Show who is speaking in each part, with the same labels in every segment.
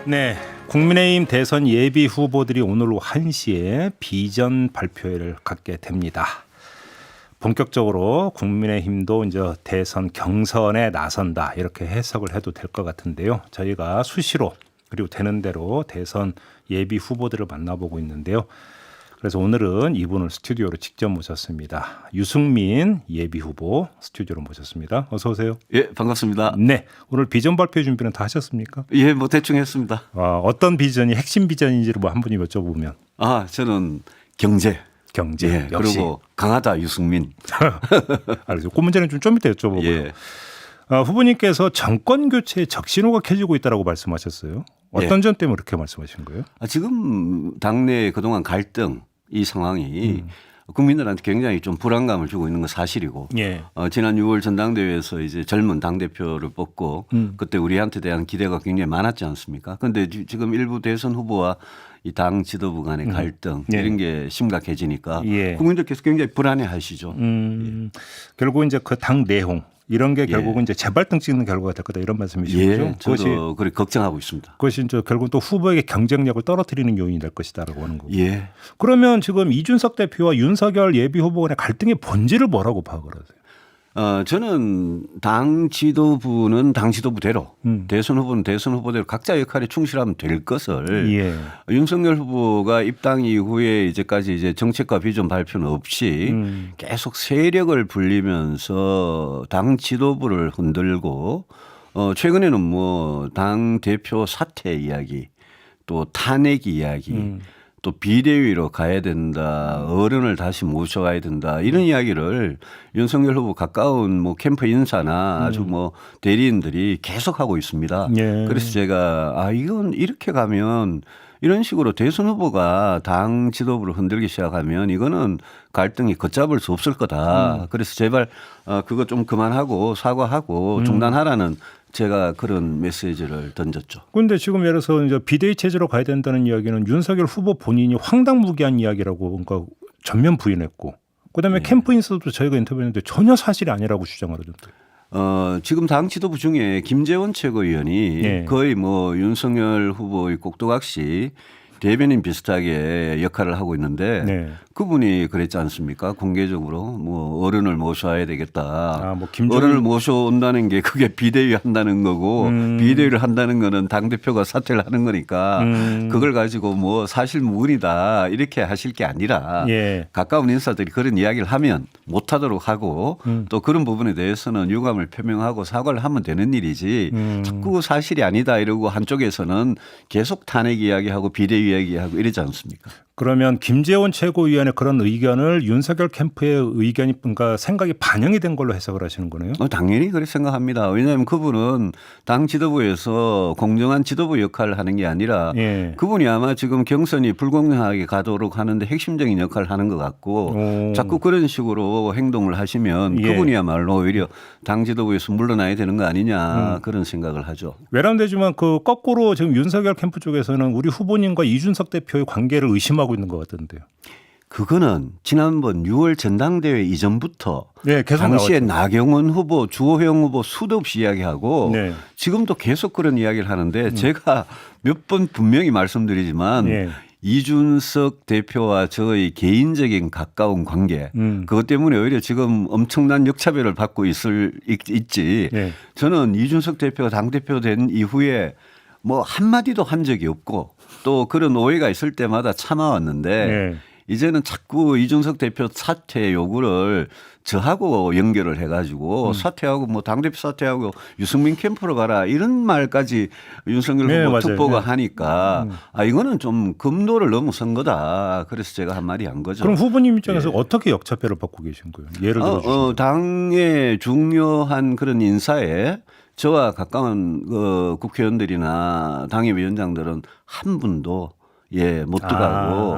Speaker 1: 네, 국민의힘 대선 예비 후보들이 오늘 오후 1시에 비전 발표회를 갖게 됩니다. 본격적으로 국민의힘도 이제 대선 경선에 나선다 이렇게 해석을 해도 될 것 같은데요. 저희가 수시로 그리고 되는 대로 대선 예비 후보들을 만나보고 있는데요. 그래서 오늘은 이분을 스튜디오로 직접 모셨습니다. 유승민 예비 후보 스튜디오로 모셨습니다. 어서 오세요.
Speaker 2: 예, 반갑습니다.
Speaker 1: 네, 오늘 비전 발표 준비는 다 하셨습니까?
Speaker 2: 예, 뭐 대충 했습니다.
Speaker 1: 어떤 비전이 핵심 비전인지를 뭐 한 분이 여쭤보면.
Speaker 2: 저는 경제. 예,
Speaker 1: 역시.
Speaker 2: 그리고 강하다 유승민.
Speaker 1: 알겠습니다. 그 문제는 좀 이따 여쭤보고요.
Speaker 2: 예.
Speaker 1: 후보님께서 정권 교체에 적신호가 켜지고 있다고 말씀하셨어요. 어떤 점 때문에 그렇게 말씀하신 거예요?
Speaker 2: 지금 당내 그동안 갈등 이 상황이 국민들한테 굉장히 좀 불안감을 주고 있는 건 사실이고
Speaker 1: 예.
Speaker 2: 지난 6월 전당대회에서 이제 젊은 당대표를 뽑고 그때 우리한테 대한 기대가 굉장히 많았지 않습니까? 그런데 지금 일부 대선 후보와 이 당 지도부 간의 갈등 이런 게 심각해지니까 국민들께서 굉장히 불안해 하시죠.
Speaker 1: 결국 이제 그 당 내용 이런 게 결국은 이제 재발등 찍는 결과가 될 거다 이런 말씀이시죠?
Speaker 2: 저도 그렇게 걱정하고 있습니다.
Speaker 1: 그것이 이제 결국 또 후보에게 경쟁력을 떨어뜨리는 요인이 될 것이다라고 하는 거고.
Speaker 2: 예.
Speaker 1: 그러면 지금 이준석 대표와 윤석열 예비 후보 간의 갈등의 본질을 뭐라고 파악을 하세요?
Speaker 2: 저는 당 지도부는 당 지도부대로 대선 후보는 대선 후보대로 각자 역할에 충실하면 될 것을 윤석열 후보가 입당 이후에 이제까지 이제 정책과 비전 발표는 없이 계속 세력을 불리면서 당 지도부를 흔들고 최근에는 뭐 당 대표 사퇴 이야기 또 탄핵 이야기 또 비대위로 가야 된다. 어른을 다시 모셔가야 된다. 이런 이야기를 윤석열 후보 가까운 뭐 캠프 인사나 아주 뭐 대리인들이 계속하고 있습니다. 그래서 제가 이건 이렇게 가면 이런 식으로 대선 후보가 당 지도부를 흔들기 시작하면 이거는 갈등이 걷잡을 수 없을 거다. 그래서 제발 그거 좀 그만하고 사과하고 중단하라는 제가 그런 메시지를 던졌죠.
Speaker 1: 그런데 지금 예를 들어서 이제 비대위 체제로 가야 된다는 이야기는 윤석열 후보 본인이 황당무계한 이야기라고 그러니까 전면 부인했고 그다음에 캠프 인사도 저희가 인터뷰했는데 전혀 사실이 아니라고 주장을 하던데.
Speaker 2: 지금 당 지도부 중에 김재원 최고위원이 거의 뭐 윤석열 후보의 꼭두각시 대변인 비슷하게 역할을 하고 있는데 그분이 그랬지 않습니까? 공개적으로 뭐 어른을 모셔야 되겠다. 어른을 모셔온다는 게 그게 비대위 한다는 거고 비대위를 한다는 거는 당대표가 사퇴를 하는 거니까 그걸 가지고 뭐 사실무근이다 이렇게 하실 게 아니라 가까운 인사들이 그런 이야기를 하면 못하도록 하고 또 그런 부분에 대해서는 유감을 표명하고 사과를 하면 되는 일이지 자꾸 사실이 아니다 이러고 한쪽에서는 계속 탄핵 이야기하고 비대위 이야기하고 이러지 않습니까?
Speaker 1: 그러면 김재원 최고위원의 그런 의견을 윤석열 캠프의 의견이 그러니까 생각이 반영이 된 걸로 해석을 하시는 거네요?
Speaker 2: 당연히 그렇게 생각합니다. 왜냐하면 그분은 당 지도부에서 공정한 지도부 역할을 하는 게 아니라 그분이 아마 지금 경선이 불공정하게 가도록 하는데 핵심적인 역할을 하는 것 같고 자꾸 그런 식으로 행동을 하시면 그분이야말로 오히려 당 지도부에서 물러나야 되는 거 아니냐 그런 생각을 하죠.
Speaker 1: 외람되지만 그 거꾸로 지금 윤석열 캠프 쪽에서는 우리 후보님과 이준석 대표의 관계를 의심하고 있는 것 같던데요.
Speaker 2: 그거는 지난번 6월 전당대회 이전부터
Speaker 1: 계속
Speaker 2: 당시에
Speaker 1: 나왔죠.
Speaker 2: 나경원 후보, 주호영 후보 수도 없이 이야기하고 지금도 계속 그런 이야기를 하는데 제가 몇 번 분명히 말씀드리지만 이준석 대표와 저의 개인적인 가까운 관계 그것 때문에 오히려 지금 엄청난 역차별을 받고 있지 저는 이준석 대표가 당대표 된 이후에 뭐 한마디도 한 적이 없고 또 그런 오해가 있을 때마다 참아왔는데 이제는 자꾸 이준석 대표 사퇴 요구를 저하고 연결을 해가지고 사퇴하고 뭐 당대표 사퇴하고 유승민 캠프로 가라 이런 말까지 윤석열 후보 특보가 하니까 이거는 좀 금도를 넘어선 거다. 그래서 제가 한마디 한 거죠.
Speaker 1: 그럼 후보님 입장에서 어떻게 역차별을 받고 계신 거예요? 예를 들어 주시면.
Speaker 2: 당의 중요한 그런 인사에 저와 가까운 국회의원들이나 당협위원장들은 한 분도 못 들어가고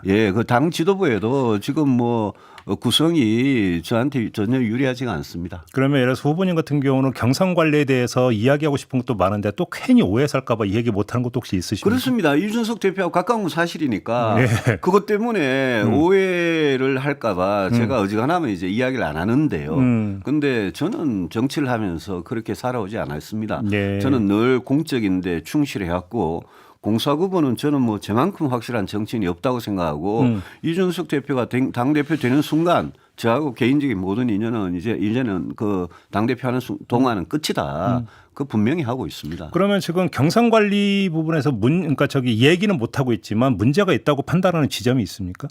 Speaker 2: 그 당 지도부에도 지금 뭐 구성이 저한테 전혀 유리하지가 않습니다.
Speaker 1: 그러면 예를 들어서 후보님 같은 경우는 경선 관리에 대해서 이야기하고 싶은 것도 많은데 또 괜히 오해 살까 봐 이 얘기 못하는 것도 혹시 있으십니까?
Speaker 2: 그렇습니다. 이준석 대표하고 가까운 건 사실이니까
Speaker 1: 네.
Speaker 2: 그것 때문에 오해를 할까 봐 제가 어지간하면 이제 이야기를 안 하는데요. 근데 저는 정치를 하면서 그렇게 살아오지 않았습니다.
Speaker 1: 네.
Speaker 2: 저는 늘 공적인데 충실해왔고 공사구분은 저는 뭐 저만큼 확실한 정치인이 없다고 생각하고 이준석 대표가 당대표 되는 순간 저하고 개인적인 모든 인연은 이제는 그 당대표 하는 동안은 끝이다. 그 분명히 하고 있습니다.
Speaker 1: 그러면 지금 경선 관리 부분에서 그러니까 얘기는 못 하고 있지만 문제가 있다고 판단하는 지점이 있습니까?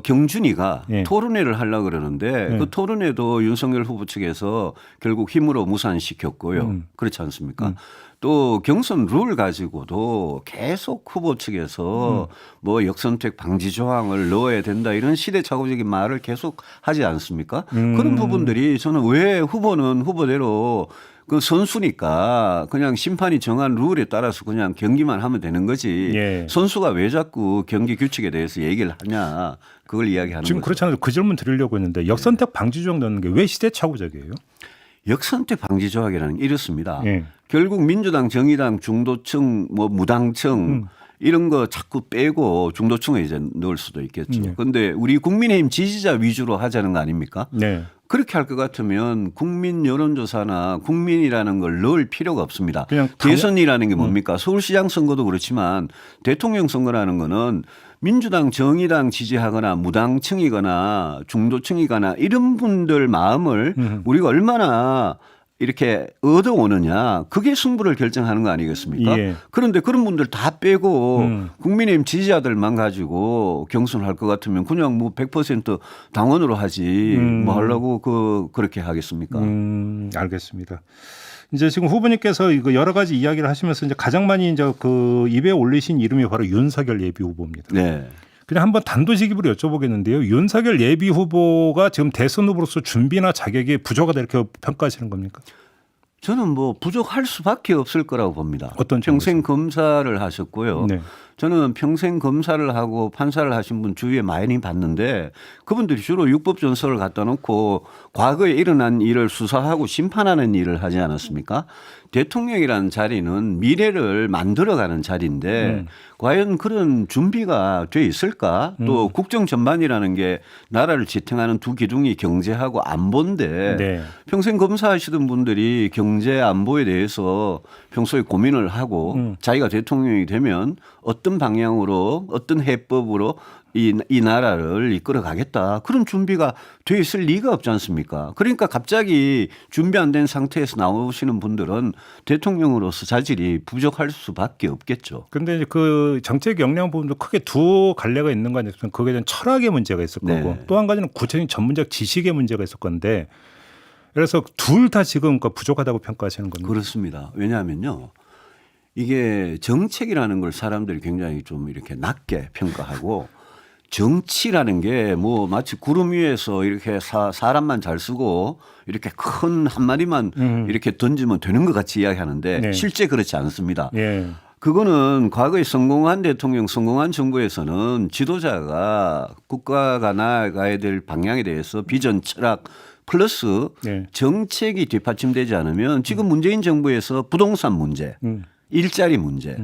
Speaker 2: 경준이가
Speaker 1: 예.
Speaker 2: 토론회를 하려고 그러는데 그 토론회도 윤석열 후보 측에서 결국 힘으로 무산시켰고요. 그렇지 않습니까? 또 경선 룰 가지고도 계속 후보 측에서 뭐 역선택 방지 조항을 넣어야 된다 이런 시대착오적인 말을 계속 하지 않습니까? 그런 부분들이 저는 왜 후보는 후보대로 그 선수니까 그냥 심판이 정한 룰에 따라서 그냥 경기만 하면 되는 거지.
Speaker 1: 예.
Speaker 2: 선수가 왜 자꾸 경기 규칙에 대해서 얘기를 하냐. 그걸 이야기하는
Speaker 1: 지금
Speaker 2: 거죠.
Speaker 1: 그렇잖아요. 그 질문 드리려고 했는데 역선택 방지 조항 넣는 게 왜 시대착오적이에요?
Speaker 2: 역선택 방지 조항이라는 게 이렇습니다.
Speaker 1: 예.
Speaker 2: 결국 민주당, 정의당, 중도층, 뭐 무당층 이런 거 자꾸 빼고 중도층에 이제 넣을 수도 있겠죠. 그런데 우리 국민의힘 지지자 위주로 하자는 거 아닙니까?
Speaker 1: 네.
Speaker 2: 그렇게 할 것 같으면 국민 여론조사나 국민이라는 걸 넣을 필요가 없습니다.
Speaker 1: 그냥
Speaker 2: 대선이라는 게 뭡니까? 서울시장 선거도 그렇지만 대통령 선거라는 거는 민주당, 정의당 지지하거나 무당층이거나 중도층이거나 이런 분들 마음을 우리가 얼마나 이렇게 얻어오느냐 그게 승부를 결정하는 거 아니겠습니까?
Speaker 1: 예.
Speaker 2: 그런데 그런 분들 다 빼고 국민의힘 지지자들만 가지고 경선할 것 같으면 그냥 뭐 100% 당원으로 하지 뭐 하려고 그렇게 하겠습니까?
Speaker 1: 알겠습니다. 이제 지금 후보님께서 이거 여러 가지 이야기를 하시면서 이제 가장 많이 이제 그 입에 올리신 이름이 바로 윤석열 예비 후보입니다.
Speaker 2: 네.
Speaker 1: 그냥 한번 단도직입으로 여쭤보겠는데요. 윤석열 예비 후보가 지금 대선 후보로서 준비나 자격이 부족하다 이렇게 평가하시는 겁니까?
Speaker 2: 저는 뭐 부족할 수밖에 없을 거라고 봅니다.
Speaker 1: 어떤
Speaker 2: 평생 검사를 하셨고요.
Speaker 1: 네.
Speaker 2: 저는 평생 검사를 하고 판사를 하신 분 주위에 많이 봤는데 그분들이 주로 육법 전서를 갖다 놓고 과거에 일어난 일을 수사하고 심판하는 일을 하지 않았습니까? 대통령이라는 자리는 미래를 만들어가는 자리인데 과연 그런 준비가 돼 있을까? 또 국정 전반이라는 게 나라를 지탱하는 두 기둥이 경제하고 안보인데
Speaker 1: 네.
Speaker 2: 평생 검사하시던 분들이 경제 안보에 대해서 평소에 고민을 하고 자기가 대통령이 되면 어떤 방향으로 어떤 해법으로 이 나라를 이끌어 가겠다. 그런 준비가 돼 있을 리가 없지 않습니까? 그러니까 갑자기 준비 안 된 상태에서 나오시는 분들은 대통령으로서 자질이 부족할 수밖에 없겠죠.
Speaker 1: 그런데 그 정책 역량 부분도 크게 두 갈래가 있는 거 아니겠습니까? 거기에 대한 철학의 문제가 있을 거고
Speaker 2: 네.
Speaker 1: 또 한 가지는 구체적인 전문적 지식의 문제가 있을 건데 그래서 둘 다 지금 부족하다고 평가하시는 겁니다.
Speaker 2: 그렇습니다. 왜냐하면요. 이게 정책이라는 걸 사람들이 굉장히 좀 이렇게 낮게 평가하고 정치라는 게 뭐 마치 구름 위에서 이렇게 사람만 잘 쓰고 이렇게 큰 한마디만 이렇게 던지면 되는 것 같이 이야기하는데
Speaker 1: 네.
Speaker 2: 실제 그렇지 않습니다.
Speaker 1: 예.
Speaker 2: 그거는 과거에 성공한 대통령, 성공한 정부에서는 지도자가 국가가 나아가야 될 방향에 대해서 비전, 철학 플러스
Speaker 1: 네.
Speaker 2: 정책이 뒷받침되지 않으면 지금 문재인 정부에서 부동산 문제, 일자리 문제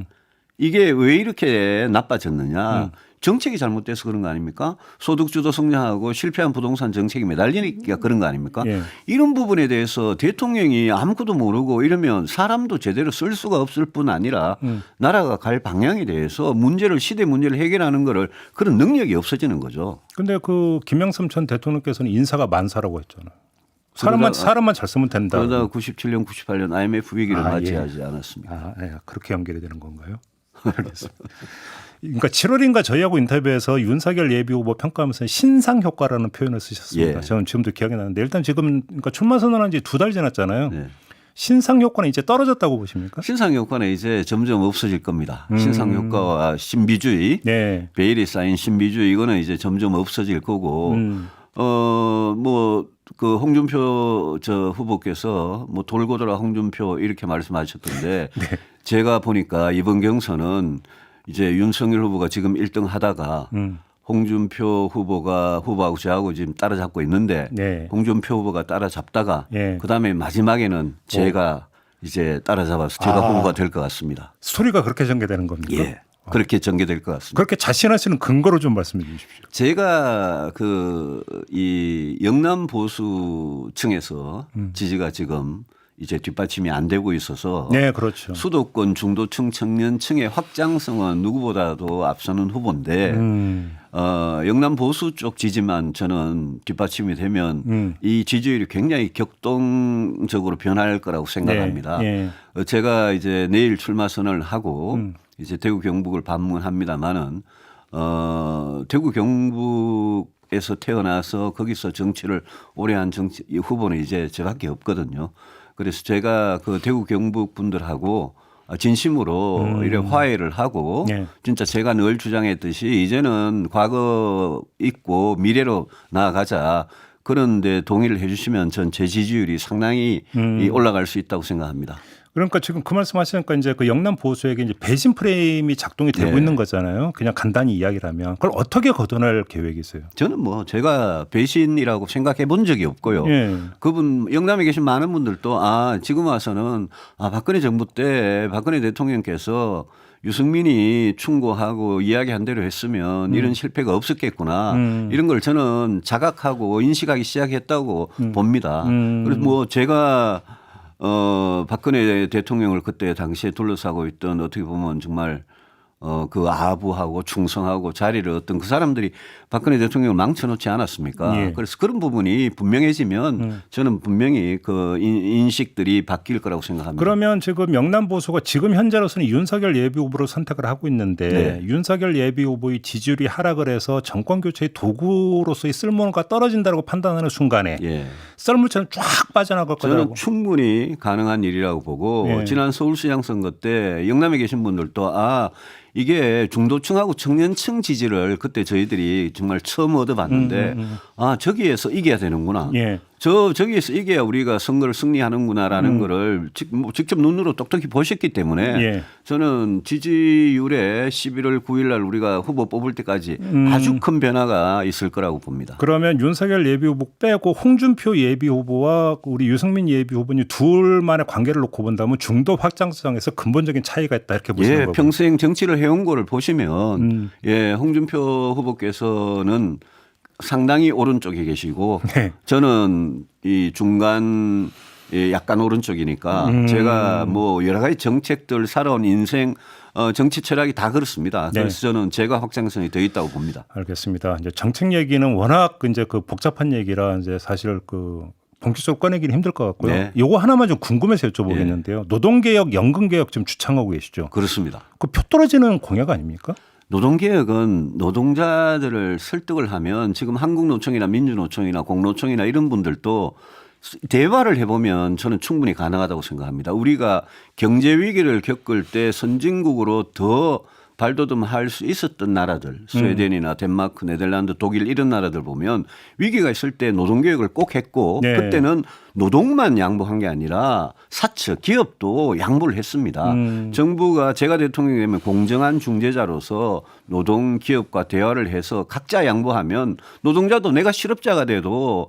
Speaker 2: 이게 왜 이렇게 나빠졌느냐. 정책이 잘못돼서 그런 거 아닙니까? 소득주도 성장하고 실패한 부동산 정책이 매달리니까 그런 거 아닙니까?
Speaker 1: 예.
Speaker 2: 이런 부분에 대해서 대통령이 아무것도 모르고 이러면 사람도 제대로 쓸 수가 없을 뿐 아니라 나라가 갈 방향에 대해서 시대 문제를 해결하는 거를 그런 능력이 없어지는 거죠.
Speaker 1: 근데 그 김영삼 전 대통령께서는 인사가 만사라고 했잖아요. 사람만 잘 쓰면 된다.
Speaker 2: 그러다가 97년, 98년 IMF 위기를
Speaker 1: 아,
Speaker 2: 맞이하지 않았습니까?
Speaker 1: 아, 예. 그렇게 연결이 되는 건가요? 알겠습니다. 그러니까 7월인가 저희하고 인터뷰에서 윤석열 예비 후보 평가하면서 신상 효과라는 표현을 쓰셨습니다.
Speaker 2: 예.
Speaker 1: 저는 지금도 기억이 나는데 일단 지금 그러니까 출마 선언한 지 2달 지났잖아요.
Speaker 2: 네.
Speaker 1: 신상 효과는 이제 떨어졌다고 보십니까?
Speaker 2: 신상 효과는 이제 점점 없어질 겁니다. 신상 효과와 신비주의,
Speaker 1: 네.
Speaker 2: 베일이 쌓인 신비주의 이거는 이제 점점 없어질 거고, 뭐 그 홍준표 후보께서 뭐 돌고 돌아 홍준표 이렇게 말씀하셨던데
Speaker 1: 네.
Speaker 2: 제가 보니까 이번 경선은 이제 윤석열 후보가 지금 1등 하다가 홍준표 후보하고 저하고 지금 따라잡고 있는데
Speaker 1: 네.
Speaker 2: 홍준표 후보가 따라잡다가
Speaker 1: 예.
Speaker 2: 그다음에 마지막에는 제가 이제 따라잡아서 제가 후보가 될 것 같습니다.
Speaker 1: 스토리가 그렇게 전개되는 겁니까?
Speaker 2: 예. 그렇게 전개될 것 같습니다.
Speaker 1: 그렇게 자신하시는 근거로 좀 말씀해 주십시오.
Speaker 2: 제가 이 영남 보수층에서 지지가 지금 이제 뒷받침이 안 되고 있어서
Speaker 1: 네, 그렇죠.
Speaker 2: 수도권 중도층 청년층의 확장성은 누구보다도 앞서는 후보인데 영남 보수 쪽 지지만 저는 뒷받침이 되면 이 지지율이 굉장히 격동적으로 변할 거라고 생각합니다.
Speaker 1: 네,
Speaker 2: 제가 이제 내일 출마 선언을 하고 이제 대구 경북을 방문합니다마는 대구 경북에서 태어나서 거기서 정치를 오래 한 후보는 이제 저밖에 없거든요. 그래서 제가 그 대구 경북 분들하고 진심으로 이래 화해를 하고
Speaker 1: 네.
Speaker 2: 진짜 제가 늘 주장했듯이 이제는 과거 잊고 미래로 나아가자. 그런데 동의를 해 주시면 전 제 지지율이 상당히 올라갈 수 있다고 생각합니다.
Speaker 1: 그러니까 지금 그 말씀하시니까 이제 그 영남 보수에게 이제 배신 프레임이 작동이 되고
Speaker 2: 네.
Speaker 1: 있는 거잖아요. 그냥 간단히 이야기를 하면 그걸 어떻게 걷어낼 계획이세요?
Speaker 2: 저는 뭐 제가 배신이라고 생각해 본 적이 없고요.
Speaker 1: 예.
Speaker 2: 그분 영남에 계신 많은 분들도 지금 와서는 박근혜 정부 때 박근혜 대통령께서 유승민이 충고하고 이야기한 대로 했으면 이런 실패가 없었겠구나. 이런 걸 저는 자각하고 인식하기 시작했다고 봅니다. 그래서 뭐 제가 박근혜 대통령을 그때 당시에 둘러싸고 있던 어떻게 보면 정말 그 아부하고 충성하고 자리를 얻던 그 사람들이 박근혜 대통령을 망쳐놓지 않았습니까?
Speaker 1: 예.
Speaker 2: 그래서 그런 부분이 분명해지면 저는 분명히 그 인식들이 바뀔 거라고 생각합니다.
Speaker 1: 그러면 지금 영남 보수가 지금 현재로서는 윤석열 예비 후보로 선택을 하고 있는데
Speaker 2: 네.
Speaker 1: 윤석열 예비 후보의 지지율이 하락을 해서 정권 교체의 도구로서의 쓸모가 떨어진다고 판단하는 순간에
Speaker 2: 예.
Speaker 1: 썰물처럼 쫙 빠져나갈
Speaker 2: 저는
Speaker 1: 거라고.
Speaker 2: 충분히 가능한 일이라고 보고
Speaker 1: 예.
Speaker 2: 지난 서울시장 선거 때 영남에 계신 분들도 이게 중도층하고 청년층 지지를 그때 저희들이 정말 처음 얻어봤는데 저기에서 이겨야 되는구나.
Speaker 1: 예.
Speaker 2: 저기에서 이겨야 우리가 선거를 승리하는구나라는 거를 직접 눈으로 똑똑히 보셨기 때문에
Speaker 1: 예.
Speaker 2: 저는 지지율에 11월 9일 날 우리가 후보 뽑을 때까지 아주 큰 변화가 있을 거라고 봅니다.
Speaker 1: 그러면 윤석열 예비 후보 빼고 홍준표 예비 후보와 우리 유승민 예비 후보님 둘만의 관계를 놓고 본다면 중도 확장성에서 근본적인 차이가 있다 이렇게 보시는 거고.
Speaker 2: 평생 정치를 해온 거를 보시면 홍준표 후보께서는 상당히 오른쪽에 계시고
Speaker 1: 네.
Speaker 2: 저는 이 중간 약간 오른쪽이니까 제가 뭐 여러 가지 정책들 살아온 인생 정치 철학이 다 그렇습니다. 그래서 저는 제가 확장성이 더 있다고 봅니다.
Speaker 1: 알겠습니다. 이제 정책 얘기는 워낙 이제 그 복잡한 얘기라 이제 사실 그 본격적으로 꺼내기는 힘들 것 같고요.
Speaker 2: 네.
Speaker 1: 요거 하나만 좀 궁금해서 여쭤보겠는데요. 노동개혁, 연금개혁 지금 주창하고 계시죠?
Speaker 2: 그렇습니다.
Speaker 1: 그 표 떨어지는 공약 아닙니까?
Speaker 2: 노동개혁은 노동자들을 설득을 하면 지금 한국노총이나 민주노총이나 공노총이나 이런 분들도 대화를 해보면 저는 충분히 가능하다고 생각합니다. 우리가 경제 위기를 겪을 때 선진국으로 더 발돋움할 수 있었던 나라들 스웨덴이나 덴마크, 네덜란드, 독일 이런 나라들 보면 위기가 있을 때 노동개혁을 꼭 했고
Speaker 1: 네.
Speaker 2: 그때는 노동만 양보한 게 아니라 사측 기업도 양보를 했습니다. 정부가 제가 대통령이 되면 공정한 중재자로서 노동 기업과 대화를 해서 각자 양보하면 노동자도 내가 실업자가 돼도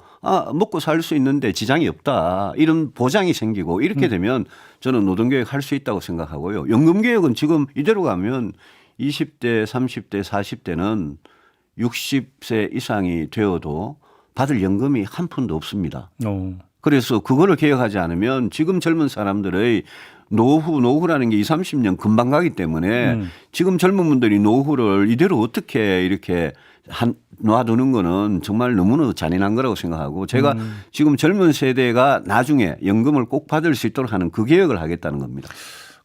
Speaker 2: 먹고 살 수 있는데 지장이 없다. 이런 보장이 생기고 이렇게 되면 저는 노동개혁 할 수 있다고 생각하고요. 연금개혁은 지금 이대로 가면 20대, 30대, 40대는 60세 이상이 되어도 받을 연금이 한 푼도 없습니다. 그래서 그거를 개혁하지 않으면 지금 젊은 사람들의 노후라는 게 20, 30년 금방 가기 때문에 지금 젊은 분들이 노후를 이대로 어떻게 이렇게 놔두는 거는 정말 너무나 잔인한 거라고 생각하고 제가 지금 젊은 세대가 나중에 연금을 꼭 받을 수 있도록 하는 그 개혁을 하겠다는 겁니다.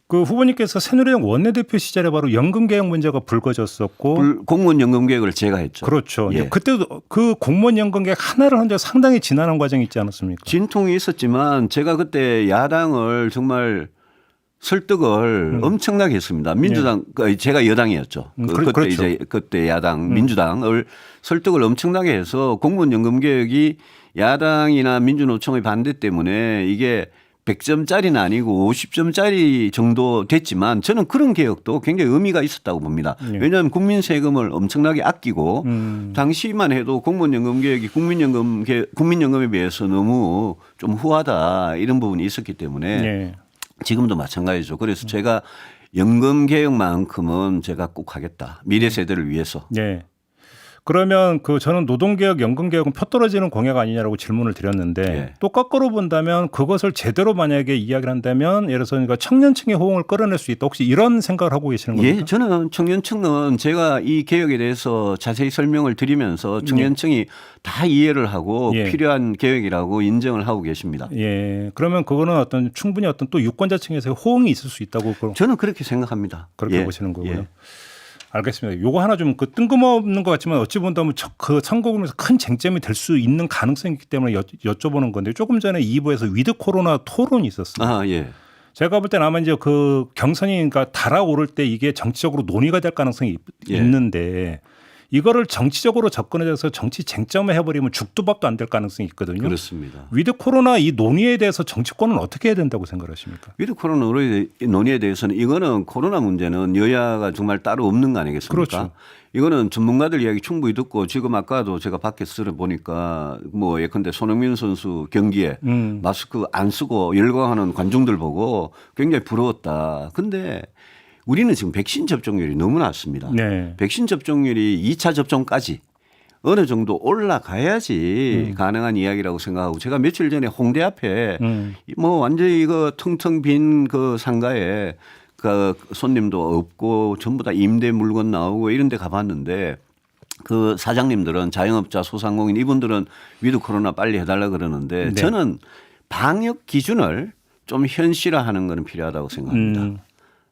Speaker 1: 그 후보님께서 새누리당 원내대표 시절에 바로 연금개혁 문제가 불거졌었고
Speaker 2: 공무원 연금개혁을 제가 했죠.
Speaker 1: 그렇죠.
Speaker 2: 예.
Speaker 1: 그때도 그 공무원 연금개혁 하나를 한 적 상당히 지난한 과정이 있지 않았습니까?
Speaker 2: 진통이 있었지만 제가 그때 야당을 정말 설득을 엄청나게 했습니다. 민주당 제가 여당이었죠. 그때
Speaker 1: 그렇죠.
Speaker 2: 이제 그때 야당 민주당을 설득을 엄청나게 해서 공무원 연금 개혁이 야당이나 민주노총의 반대 때문에 이게 100점짜리는 아니고 50점짜리 정도 됐지만 저는 그런 개혁도 굉장히 의미가 있었다고 봅니다. 왜냐하면 국민 세금을 엄청나게 아끼고 당시만 해도 공무원연금 개혁이 국민연금에 비해서 너무 좀 후하다 이런 부분이 있었기 때문에
Speaker 1: 네.
Speaker 2: 지금도 마찬가지죠. 그래서 제가 연금 개혁만큼은 제가 꼭 하겠다. 미래 세대를 위해서.
Speaker 1: 네. 그러면 저는 노동개혁, 연금개혁은 표떨어지는 공약 아니냐라고 질문을 드렸는데
Speaker 2: 네.
Speaker 1: 또 거꾸로 본다면 그것을 제대로 만약에 이야기를 한다면 예를 들어서 그러니까 청년층의 호응을 끌어낼 수 있다. 혹시 이런 생각을 하고 계시는 겁니까?
Speaker 2: 예, 저는 청년층은 제가 이 개혁에 대해서 자세히 설명을 드리면서 청년층이 다 이해를 하고 필요한 개혁이라고 인정을 하고 계십니다.
Speaker 1: 예, 그러면 그거는 충분히 또 유권자층에서 호응이 있을 수 있다고
Speaker 2: 저는 그렇게 생각합니다.
Speaker 1: 그렇게 보시는 거고요. 알겠습니다. 요거 하나 좀 뜬금없는 것 같지만 어찌 본다면 그 선거구에서 큰 쟁점이 될 수 있는 가능성이 있기 때문에 여쭤보는 건데 조금 전에 2부에서 위드 코로나 토론이 있었어요.
Speaker 2: 아, 예.
Speaker 1: 제가 볼 때는 아마 이제 그 경선이 그러니까 달아오를 때 이게 정치적으로 논의가 될 가능성이 있는데 이거를 정치적으로 접근해서 정치 쟁점을 해버리면 죽도 밥도 안 될 가능성이 있거든요.
Speaker 2: 그렇습니다.
Speaker 1: 위드 코로나 이 논의에 대해서 정치권은 어떻게 해야 된다고 생각하십니까?
Speaker 2: 위드 코로나 논의에 대해서는 이거는 코로나 문제는 여야가 정말 따로 없는 거 아니겠습니까?
Speaker 1: 그렇죠.
Speaker 2: 이거는 전문가들 이야기 충분히 듣고 지금 아까도 제가 밖에서 보니까 뭐 예컨대 손흥민 선수 경기에 마스크 안 쓰고 열광하는 관중들 보고 굉장히 부러웠다. 근데 우리는 지금 백신 접종률이 너무 낮습니다.
Speaker 1: 네.
Speaker 2: 백신 접종률이 2차 접종까지 어느 정도 올라가야지 가능한 이야기라고 생각하고 제가 며칠 전에 홍대 앞에 뭐 완전히 이거 텅텅 빈 그 상가에 그 손님도 없고 전부 다 임대 물건 나오고 이런 데 가봤는데 그 사장님들은 자영업자 소상공인 이분들은 위드 코로나 빨리 해달라 그러는데 저는 방역 기준을 좀 현실화하는 거는 필요하다고 생각합니다.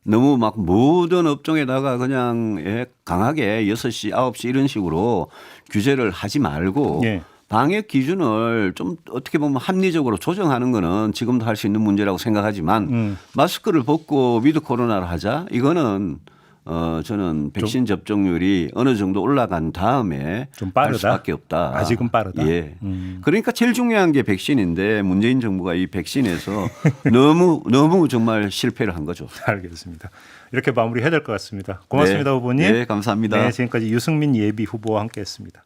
Speaker 2: 너무 막 모든 업종에다가 그냥 강하게 6시, 9시 이런 식으로 규제를 하지 말고 방역 기준을 좀 어떻게 보면 합리적으로 조정하는 거는 지금도 할 수 있는 문제라고 생각하지만 마스크를 벗고 위드 코로나를 하자 이거는 저는 백신 접종률이 어느 정도 올라간 다음에
Speaker 1: 좀 빠르다.
Speaker 2: 할 수밖에 없다.
Speaker 1: 아직은 빠르다.
Speaker 2: 예. 그러니까 제일 중요한 게 백신인데 문재인 정부가 이 백신에서 너무 정말 실패를 한 거죠.
Speaker 1: 알겠습니다. 이렇게 마무리해야 될 것 같습니다. 고맙습니다, 후보님.
Speaker 2: 네, 감사합니다.
Speaker 1: 네, 지금까지 유승민 예비 후보와 함께했습니다.